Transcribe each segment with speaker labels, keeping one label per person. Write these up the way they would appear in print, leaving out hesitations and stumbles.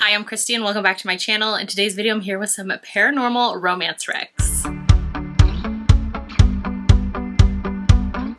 Speaker 1: Hi, I'm Christy and welcome back to my channel. In today's video, I'm here with some paranormal romance recs.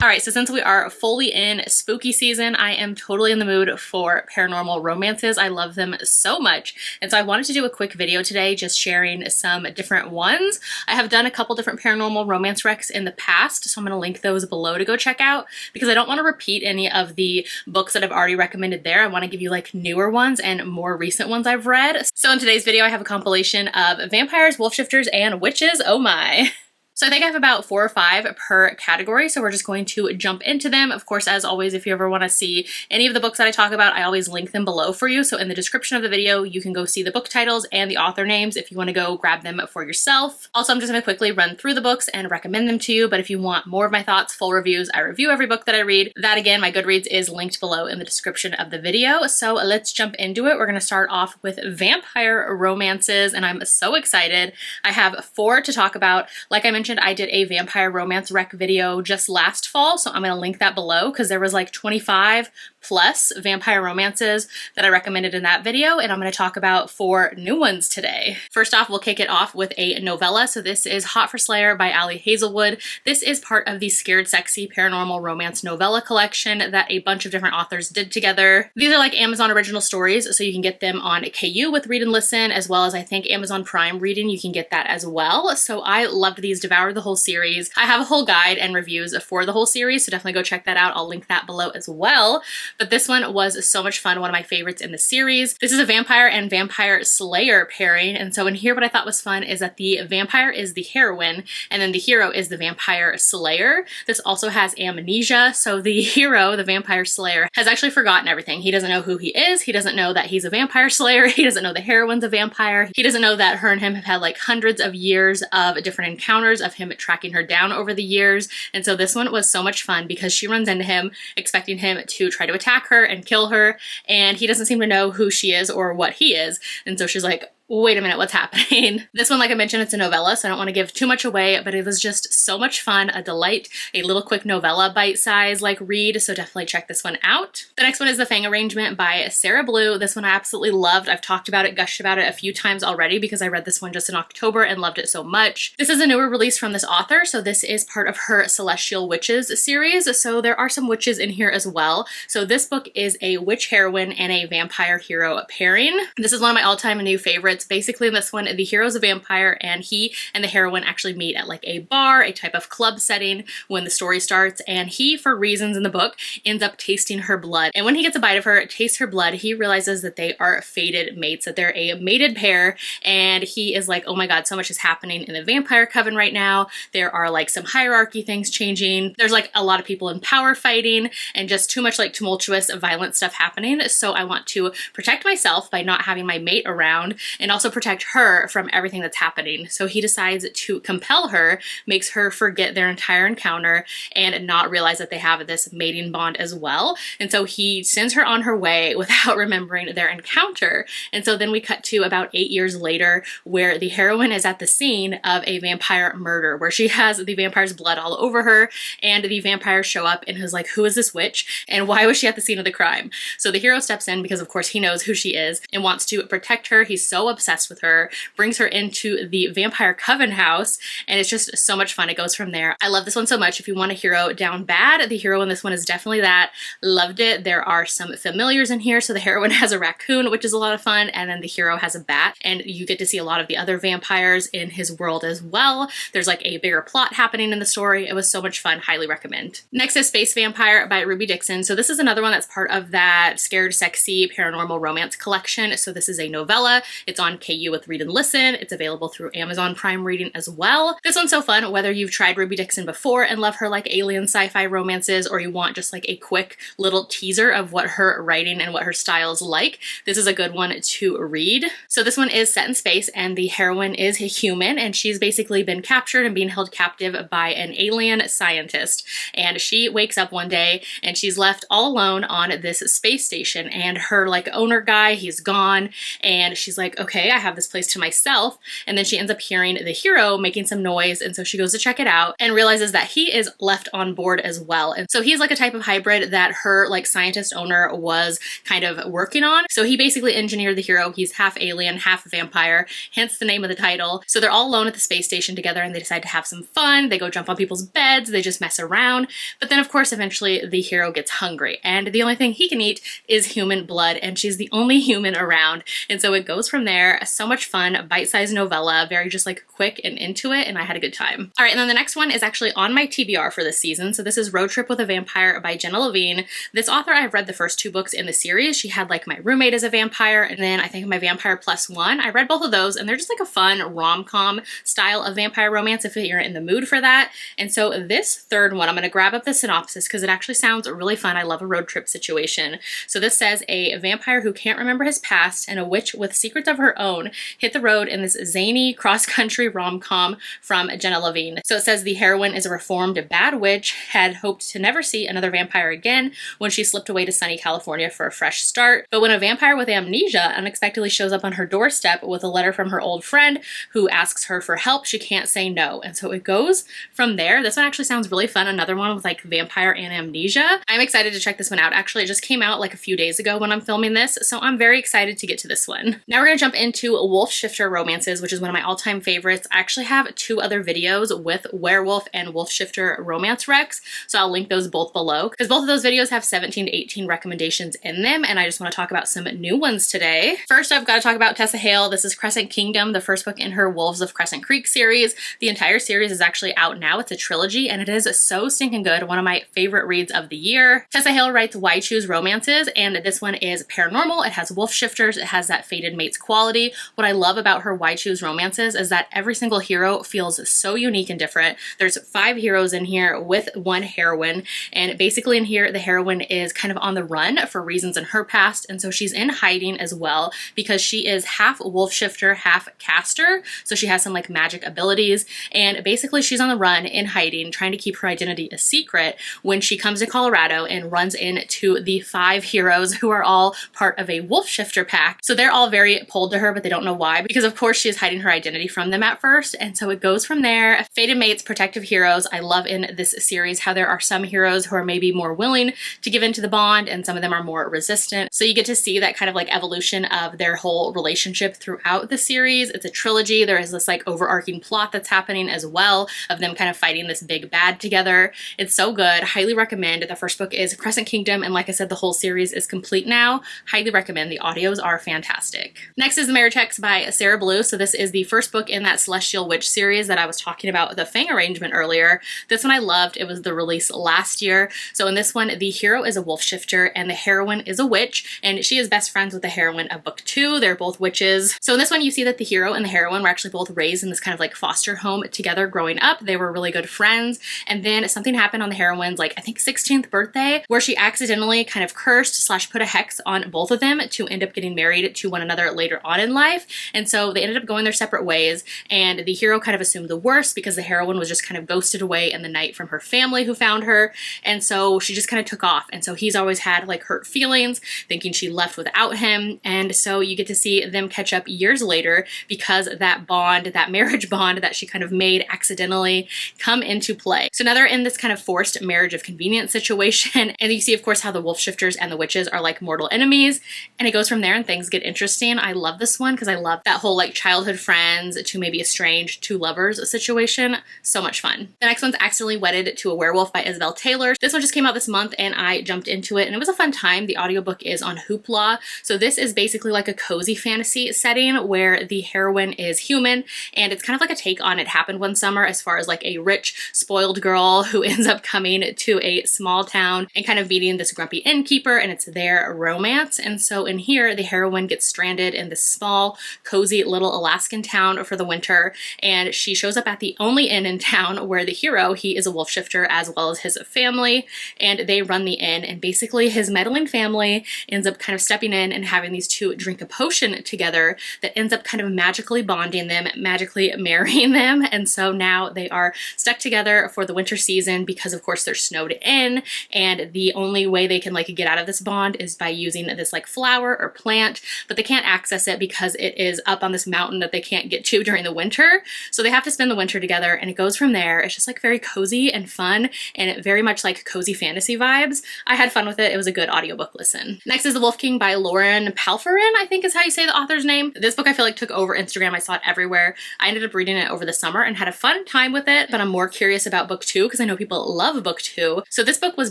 Speaker 1: Alright, so since we are fully in spooky season, I am totally in the mood for paranormal romances. I love them so much. And so I wanted to do a quick video today just sharing some different ones. I have done a couple different paranormal romance recs in the past, so I'm going to link those below to go check out because I don't want to repeat any of the books that I've already recommended there. I want to give you like newer ones and more recent ones I've read. So in today's video, I have a compilation of vampires, wolf shifters, and witches. Oh my! So I think I have about 4 or 5 per category, so we're just going to jump into them. Of course, as always, if you ever want to see any of the books that I talk about, I always link them below for you. So in the description of the video, you can go see the book titles and the author names if you want to go grab them for yourself. Also, I'm just going to quickly run through the books and recommend them to you, but if you want more of my thoughts, full reviews, I review every book that I read. That again, my Goodreads is linked below in the description of the video. So let's jump into it. We're going to start off with vampire romances, and I'm so excited. I have 4 to talk about. Like I mentioned, I did a vampire romance rec video just last fall, so I'm going to link that below because there was like 25 plus vampire romances that I recommended in that video, and I'm going to talk about 4 new ones today. First off, we'll kick it off with a novella. So this is Hot for Slayer by Ali Hazelwood. This is part of the Scared Sexy Paranormal Romance novella collection that a bunch of different authors did together. These are like Amazon original stories, so you can get them on KU with Read and Listen, as well as I think Amazon Prime Reading, you can get that as well. So I loved these, devoured the whole series. I have a whole guide and reviews for the whole series, so definitely go check that out. I'll link that below as well. But this one was so much fun, one of my favorites in the series. This is a vampire and vampire slayer pairing, and so in here what I thought was fun is that the vampire is the heroine and then the hero is the vampire slayer. This also has amnesia, so the hero, the vampire slayer, has actually forgotten everything. He doesn't know who he is, he doesn't know that he's a vampire slayer, he doesn't know the heroine's a vampire, he doesn't know that her and him have had like hundreds of years of different encounters of him tracking her down over the years. And so this one was so much fun because she runs into him expecting him to try to attack her and kill her, and he doesn't seem to know who she is or what he is. And so she's like, wait a minute, what's happening? This one, like I mentioned, it's a novella, so I don't want to give too much away, but it was just so much fun, a delight, a little quick novella bite-size like read, so definitely check this one out. The next one is The Fang Arrangement by Sarah Blue. This one I absolutely loved. I've talked about it, gushed about it a few times already because I read this one just in October and loved it so much. This is a newer release from this author, so this is part of her Celestial Witches series, so there are some witches in here as well. So this book is a witch heroine and a vampire hero pairing. This is one of my all-time new favorites. Basically in this one, the hero's a vampire and he and the heroine actually meet at like a bar, a type of club setting when the story starts, and he, for reasons in the book, ends up tasting her blood. And when he gets a bite of her, tastes her blood, he realizes that they are fated mates, that they're a mated pair, and he is like, oh my god, so much is happening in the vampire coven right now. There are like some hierarchy things changing. There's like a lot of people in power fighting and just too much like tumultuous, violent stuff happening. So I want to protect myself by not having my mate around and also protect her from everything that's happening. So he decides to compel her, makes her forget their entire encounter and not realize that they have this mating bond as well. And so he sends her on her way without remembering their encounter. And so then we cut to about 8 years later where the heroine is at the scene of a vampire murder where she has the vampire's blood all over her, and the vampires show up and is like, who is this witch and why was she at the scene of the crime? So the hero steps in because of course he knows who she is and wants to protect her. He's so obsessed with her, brings her into the vampire coven house, and it's just so much fun. It goes from there. I love this one so much. If you want a hero down bad, the hero in this one is definitely that. Loved it. There are some familiars in here. So the heroine has a raccoon, which is a lot of fun, and then the hero has a bat, and you get to see a lot of the other vampires in his world as well. There's like a bigger plot happening in the story. It was so much fun. Highly recommend. Next is Space Vampire by Ruby Dixon. So this is another one that's part of that Scared Sexy Paranormal Romance collection. So this is a novella. It's on KU with Read and Listen. It's available through Amazon Prime Reading as well. This one's so fun, whether you've tried Ruby Dixon before and love her like alien sci-fi romances, or you want just like a quick little teaser of what her writing and what her style is like, this is a good one to read. So this one is set in space and the heroine is a human, and she's basically been captured and being held captive by an alien scientist. And she wakes up one day and she's left all alone on this space station, and her like owner guy, he's gone, and she's like, okay, okay, I have this place to myself. And then she ends up hearing the hero making some noise, and so she goes to check it out and realizes that he is left on board as well. And so he's like a type of hybrid that her like scientist owner was kind of working on. So he basically engineered the hero. He's half alien, half vampire, hence the name of the title. So they're all alone at the space station together, and they decide to have some fun. They go jump on people's beds, they just mess around. But then of course eventually the hero gets hungry, and the only thing he can eat is human blood, and she's the only human around. And so it goes from there. So much fun, bite-sized novella, very just like quick and into it, and I had a good time. All right, and then the next one is actually on my TBR for this season. So this is Road Trip with a Vampire by Jenna Levine. This author, I've read the first 2 books in the series. She had like My Roommate as a Vampire, and then I think My Vampire Plus One. I read both of those, and they're just like a fun rom-com style of vampire romance if you're in the mood for that. And so this third one, I'm gonna grab up the synopsis because it actually sounds really fun. I love a road trip situation. So this says a vampire who can't remember his past and a witch with secrets of her own hit the road in this zany cross-country rom-com from Jenna Levine. So it says the heroine is a reformed bad witch, had hoped to never see another vampire again when she slipped away to sunny California for a fresh start. But when a vampire with amnesia unexpectedly shows up on her doorstep with a letter from her old friend who asks her for help, she can't say no. And so it goes from there. This one actually sounds really fun. Another one with like vampire and amnesia. I'm excited to check this one out. Actually, it just came out like a few days ago when I'm filming this, so I'm very excited to get to this one. Now we're gonna jump into Wolf Shifter Romances, which is one of my all-time favorites. I actually have 2 other videos with werewolf and wolf shifter romance recs, so I'll link those both below because both of those videos have 17 to 18 recommendations in them, and I just want to talk about some new ones today. First, I've got to talk about Tessa Hale. This is Crescent Kingdom, the first book in her Wolves of Crescent Creek series. The entire series is actually out now. It's a trilogy, and it is so stinking good. One of my favorite reads of the year. Tessa Hale writes Why Choose Romances, and this one is paranormal. It has wolf shifters. It has that fated mates quality. What I love about her Why Choose Romances is that every single hero feels so unique and different. There's 5 heroes in here with 1 heroine, and basically in here the heroine is kind of on the run for reasons in her past, and so she's in hiding as well because she is half wolf shifter, half caster, so she has some like magic abilities, and basically she's on the run in hiding trying to keep her identity a secret when she comes to Colorado and runs into the 5 heroes who are all part of a wolf shifter pack. So they're all very pulled to her, but they don't know why, because of course she is hiding her identity from them at first, and so it goes from there. Fated mates, protective heroes. I love in this series how there are some heroes who are maybe more willing to give into the bond and some of them are more resistant. So you get to see that kind of like evolution of their whole relationship throughout the series. It's a trilogy. There is this like overarching plot that's happening as well of them kind of fighting this big bad together. It's so good. Highly recommend. The first book is Crescent Kingdom, and like I said, the whole series is complete now. Highly recommend. The audios are fantastic. Next is The Marriage Hex by Sarah Blue. So this is the first book in that Celestial Witch series that I was talking about, the Fang arrangement earlier. This one I loved. It was the release last year. So in this one, the hero is a wolf shifter and the heroine is a witch, and she is best friends with the heroine of book 2. They're both witches. So in this one, you see that the hero and the heroine were actually both raised in this kind of like foster home together growing up. They were really good friends, and then something happened on the heroine's like I think 16th birthday where she accidentally kind of cursed / put a hex on both of them to end up getting married to one another later on in life. And so they ended up going their separate ways, and the hero kind of assumed the worst because the heroine was just kind of ghosted away in the night from her family who found her, and so she just kind of took off. And so he's always had like hurt feelings thinking she left without him, and so you get to see them catch up years later because that bond, that marriage bond that she kind of made accidentally, come into play. So now they're in this kind of forced marriage of convenience situation, and you see of course how the wolf shifters and the witches are like mortal enemies, and it goes from there and things get interesting. I love this one because I love that whole like childhood friends to maybe estranged to lovers situation. So much fun. The next one's Accidentally Wedded to a Werewolf by Isabel Taylor. This one just came out this month and I jumped into it and it was a fun time. The audiobook is on Hoopla. So this is basically like a cozy fantasy setting where the heroine is human, and it's kind of like a take on It Happened One Summer as far as like a rich, spoiled girl who ends up coming to a small town and kind of meeting this grumpy innkeeper, and it's their romance. And so in here, the heroine gets stranded in this small, cozy little Alaskan town for the winter, and she shows up at the only inn in town where the hero, he is a wolf shifter as well as his family, and they run the inn, and basically his meddling family ends up kind of stepping in and having these two drink a potion together that ends up kind of magically bonding them, magically marrying them. And so now they are stuck together for the winter season because of course they're snowed in, and the only way they can like get out of this bond is by using this like flower or plant, but they can't access it because it is up on this mountain that they can't get to during the winter. So they have to spend the winter together, and it goes from there. It's just like very cozy and fun and very much like cozy fantasy vibes. I had fun with it. It was a good audiobook listen. Next is The Wolf King by Lauren Palferin, I think is how you say the author's name. This book I feel like took over Instagram. I saw it everywhere. I ended up reading it over the summer and had a fun time with it, but I'm more curious about book 2 because I know people love book 2. So this book was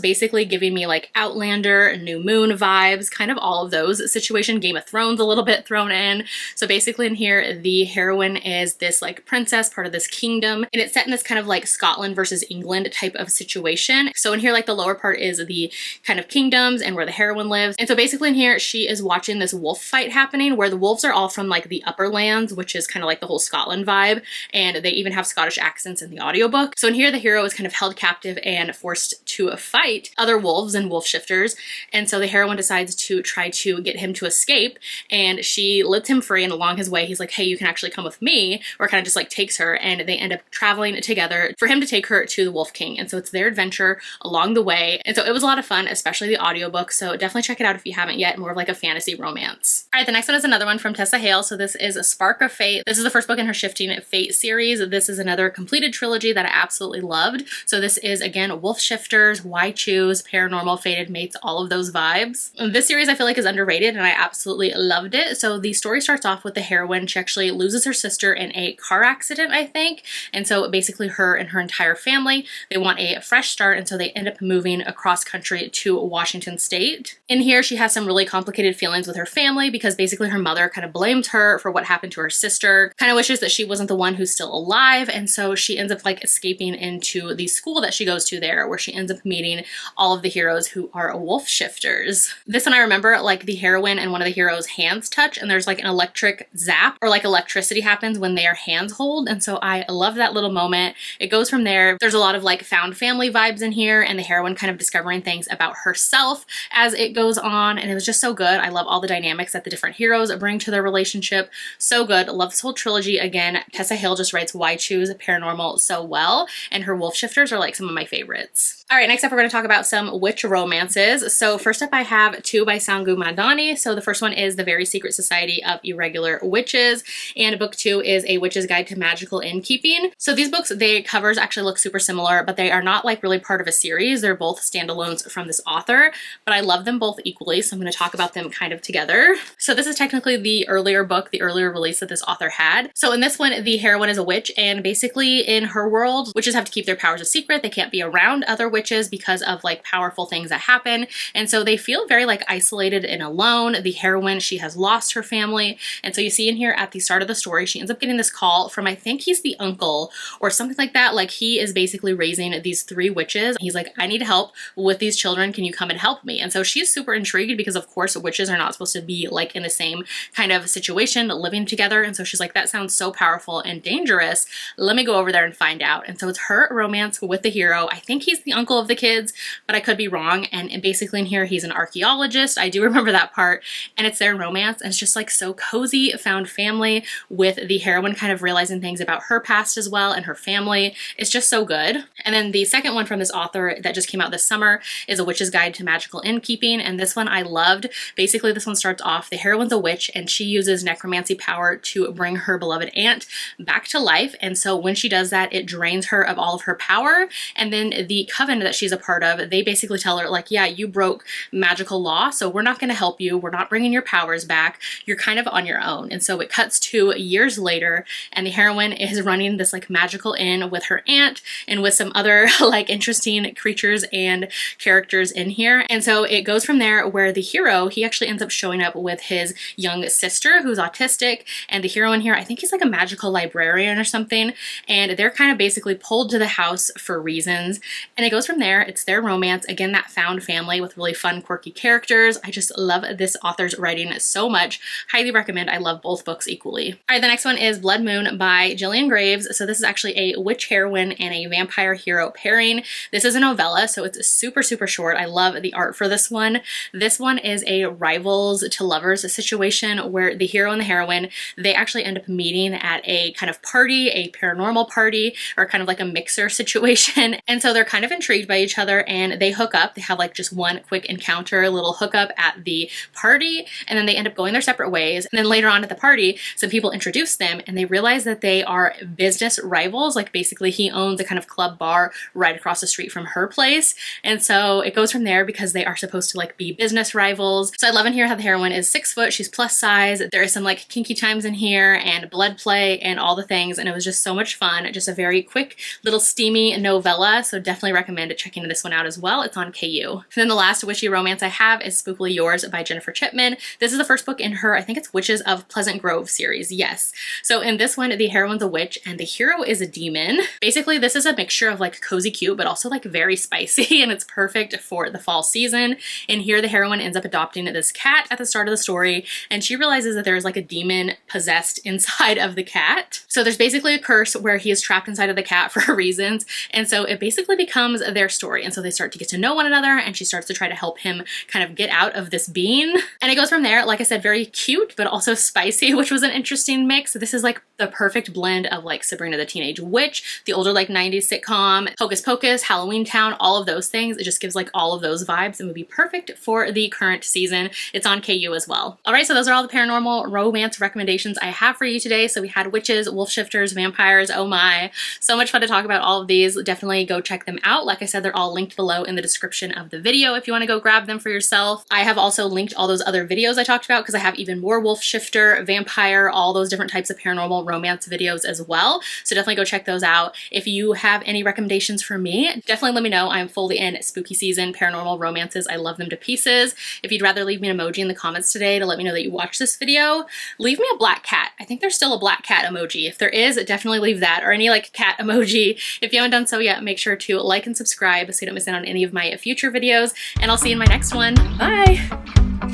Speaker 1: basically giving me like Outlander, New Moon vibes, kind of all of those situation, Game of Thrones a little bit thrown in. So basically in here, the heroine is this like princess, part of this kingdom, and it's set in this kind of like Scotland versus England type of situation. So in here, like the lower part is the kind of kingdoms and where the heroine lives. And so basically in here, she is watching this wolf fight happening where the wolves are all from like the upper lands, which is kind of like the whole Scotland vibe. And they even have Scottish accents in the audiobook. So in here, the hero is kind of held captive and forced to fight other wolves and wolf shifters. And so the heroine decides to try to get him to escape, and she lets him free, and along his way, he's like, hey, you can actually come with me, or kind of just like takes her, and they end up traveling together for him to take her to the Wolf King. And so it's their adventure along the way. And so it was a lot of fun, especially the audiobook. So definitely check it out if you haven't yet, more of like a fantasy romance. All right, the next one is another one from Tessa Hale. So this is A Spark of Fate. This is the first book in her Shifting Fate series. This is another completed trilogy that I absolutely loved. So this is again, wolf shifters, why choose, paranormal, fated mates, all of those vibes. This series I feel like is underrated, and I absolutely loved it. So the story starts off with the heroine. She actually loses her sister in a car accident, I think. And so basically her and her entire family, they want a fresh start. And so they end up moving across country to Washington State. In here, she has some really complicated feelings with her family because basically her mother kind of blames her for what happened to her sister, kind of wishes that she wasn't the one who's still alive. And so she ends up like escaping into the school that she goes to there, where she ends up meeting all of the heroes who are wolf shifters. This one I remember, like the heroine and one of the heroes' hands touch, and there's like an electric zap, or like electricity happens when their hands hold. And so I love that little moment. It goes from there. There's a lot of like found family vibes in here, and the heroine kind of discovering things about herself as it goes on. And it was just so good. I love all the dynamics that the different heroes bring to their relationship. So good. Love this whole trilogy. Again, Tessa Hale just writes Why Choose Paranormal so well, and her wolf shifters are like some of my favorites. All right, next up we're going to talk about some witch romances. So first up I have two by Sangu Madani. So the first one is The Very Secret Society of Irregular Witches, and book 2 is A Witch's Guide to Magical Innkeeping. So these books, the covers actually look super similar, but they are not like really part of a series. They're both standalones from this author, but I love them both equally, so I'm going to talk about them kind of together. So this is technically the earlier book, the earlier release that this author had. So in this one, the heroine is a witch, and basically in her world, witches have to keep their powers a secret. They can't be around other witches because of like powerful things that happen. And so they feel very like isolated and alone. The heroine, she has lost her family. And so you see in here at the start of the story, she ends up getting this call from, I think he's the uncle or something like that. Like he is basically raising these 3 witches. He's like, I need help with these children. Can you come and help me? And so she's super intrigued because of course witches are not supposed to be like in the same kind of situation living together. And so she's like, that sounds so powerful and dangerous. Let me go over there and find out. And so it's her romance with the hero. I think he's the uncle of the kids, but I could be wrong. And basically in here, he's an archaeologist. I do remember that part. And it's their romance. And it's just like so cozy, found family with the heroine kind of realizing things about her past as well and her family. It's just so good. And then the second one from this author that just came out this summer is A Witch's Guide to Magical Innkeeping. And this one I loved. Basically, this one starts off, the heroine's a witch and she uses necromancy power to bring her beloved aunt back to life. And so when she does that, it drains her of all of her power. And then the coven that she's a part of, they basically tell her like, yeah, you broke magical law, so we're not going to help you. We're not bringing your powers back. You're kind of on your own. And so it cuts to years later, and the heroine is running this like magical inn with her aunt and with some other like interesting creatures and characters in here. And so it goes from there where the hero, he actually ends up showing up with his young sister who's autistic, and the hero in here, I think he's like a magical librarian or something, and they're kind of basically pulled to the house for reasons. And it goes from there. It's their romance. Again, that found family with really fun, quirky characters. I just love this author's writing so much. Highly recommend. I love both books equally. All right, the next one is Blood Moon by Gillian Graves. So this is actually a witch heroine and a vampire hero pairing. This is a novella, so it's super, super short. I love the art for this one. This one is a rivals to lovers situation where the hero and the heroine, they actually end up meeting at a kind of party, a paranormal party, or kind of like a mixer situation. And so they're kind of intrigued by each other and they hook up. They have like just one quick encounter, a little hookup at the party, and then they end up going their separate ways. And then later on at the party, some people introduce them and they realize that they are business rivals. Like basically he owns a kind of club bar right across the street from her place. And so it goes from there because they are supposed to like be business rivals. So I love in here how the heroine is 6 foot, she's plus size. There is some like kinky times in here and blood play and all the things. And it was just so much fun. Just a very quick little steamy novella. So definitely recommend checking this one out as well. It's on KU. And then the last witchy romance I have is Spookily Yours by Jennifer Chipman. This is the first book in her, I think it's Witches of Pleasant Grove series. Yes. So in this one, the heroine's a witch and the hero is a demon. Basically, this is a mixture of like cozy cute, but also like very spicy, and it's perfect for the fall season. And here the heroine ends up adopting this cat at the start of the story, and she realizes that there's like a demon possessed inside of the cat. So there's basically a curse where he is trapped inside of the cat for reasons. And so it basically becomes their story. And so they start to get to know one another, and she starts to try to help him kind of get out of this being. And it goes from there, like I said, very cute, but also spicy, which was an interesting mix. This is like the perfect blend of like Sabrina the Teenage Witch, the older like 90s sitcom, Hocus Pocus, Halloween Town, all of those things. It just gives like all of those vibes and would be perfect for the current season. It's on KU as well. All right, so those are all the paranormal romance recommendations I have for you today. So we had witches, wolf shifters, vampires, oh my. So much fun to talk about all of these. Definitely go check them out. Like I said, they're all linked below in the description of the video if you want to go grab them for yourself. I have also linked all those other videos I talked about because I have even more wolf shifter, vampire, all those different types of paranormal romance videos as well. So definitely go check those out. If you have any recommendations for me, definitely let me know. I'm fully in spooky season paranormal romances. I love them to pieces. If you'd rather leave me an emoji in the comments today to let me know that you watched this video, leave me a black cat. I think there's still a black cat emoji. If there is, definitely leave that, or any like cat emoji. If you haven't done so yet, make sure to like and subscribe so you don't miss out on any of my future videos, and I'll see you in my next one. Bye!